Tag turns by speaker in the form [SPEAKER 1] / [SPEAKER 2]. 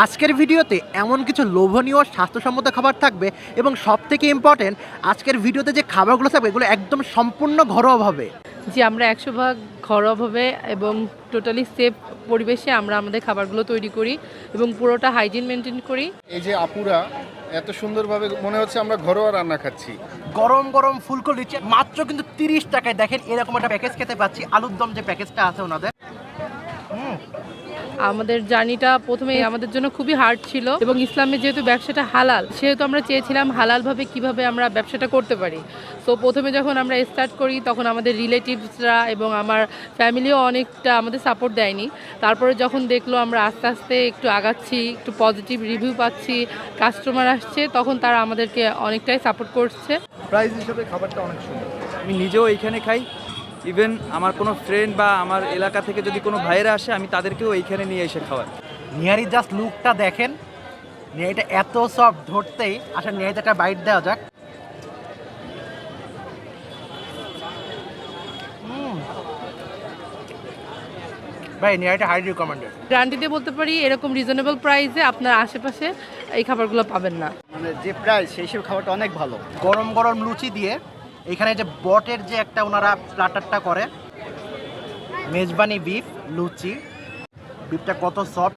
[SPEAKER 1] আজকের ভিডিওতে এমন কিছু লোভনীয় স্বাস্থ্যসম্মত খাবার থাকবে এবং সবথেকে ইম্পর্টেন্ট আজকের ভিডিওতে যে খাবারগুলো থাকবে এগুলো একদম সম্পূর্ণ ঘরোয়াভাবে।
[SPEAKER 2] যে আমরা 100% ঘরোয়াভাবে এবং টোটালি সেফ পরিবেশে আমরা আমাদের খাবারগুলো তৈরি করি এবং পুরোটা হাইজিন মেনটেন করি।
[SPEAKER 3] এই যে আপুরা এত সুন্দরভাবে মনে হচ্ছে আমরা ঘরোয়া রান্না খাচ্ছি।
[SPEAKER 1] গরম গরম ফুলকো লিচি মাত্র কিন্তু 30 টাকায় দেখেন এরকম একটা প্যাকেজ খেতে পাচ্ছি। আলুর দম যে প্যাকেজটা আছে ওনাদের,
[SPEAKER 2] আমাদের জার্নিটা প্রথমে আমাদের জন্য খুবই হার্ড ছিল এবং ইসলামে যেহেতু ব্যবসাটা হালাল সেহেতু আমরা চেয়েছিলাম হালালভাবে কিভাবে আমরা ব্যবসাটা করতে পারি। তো প্রথমে যখন আমরা স্টার্ট করি তখন আমাদের রিলেটিভসরা এবং আমার ফ্যামিলিও অনেকটা আমাদের সাপোর্ট দেয়নি। তারপরে যখন দেখলো আমরা আস্তে আস্তে একটু আগাচ্ছি, একটু পজিটিভ রিভিউ পাচ্ছি, কাস্টমার আসছে, তখন তারা আমাদেরকে অনেকটাই সাপোর্ট করছে।
[SPEAKER 3] প্রাইস হিসেবে খাবারটা অনেক সুন্দর।
[SPEAKER 4] আমি নিজেও এইখানে খাই, ইভেন আমার কোনো ফ্রেন্ড বা আমার এলাকা থেকে যদি কোনো ভাইয়েরা আসে আমি তাদেরকেও এইখানে নিয়ে এসে খাওয়াই।
[SPEAKER 1] নিহারি জাস্ট লুকটা দেখেন, নিহারিটা এত সফট ধরতেই আসলে নিহারিতে একটা বাইট দেওয়া যাক। ভাই নিহারিটা হাইলি রিকমেন্ডেড।
[SPEAKER 2] গ্যারান্টি দিয়ে বলতে পারি এরকম রিজনেবল প্রাইসে আপনার আশেপাশে এই খাবারগুলো পাবেন না।
[SPEAKER 5] মানে যে প্রাইস সেই হিসেবে খাবারটা অনেক ভালো।
[SPEAKER 1] গরম গরম লুচি দিয়ে এখানে যে বটের যে একটা ওনারা প্লাটারটা করে, মেজবানি বিফ লুচি, বিফটা কত সফট,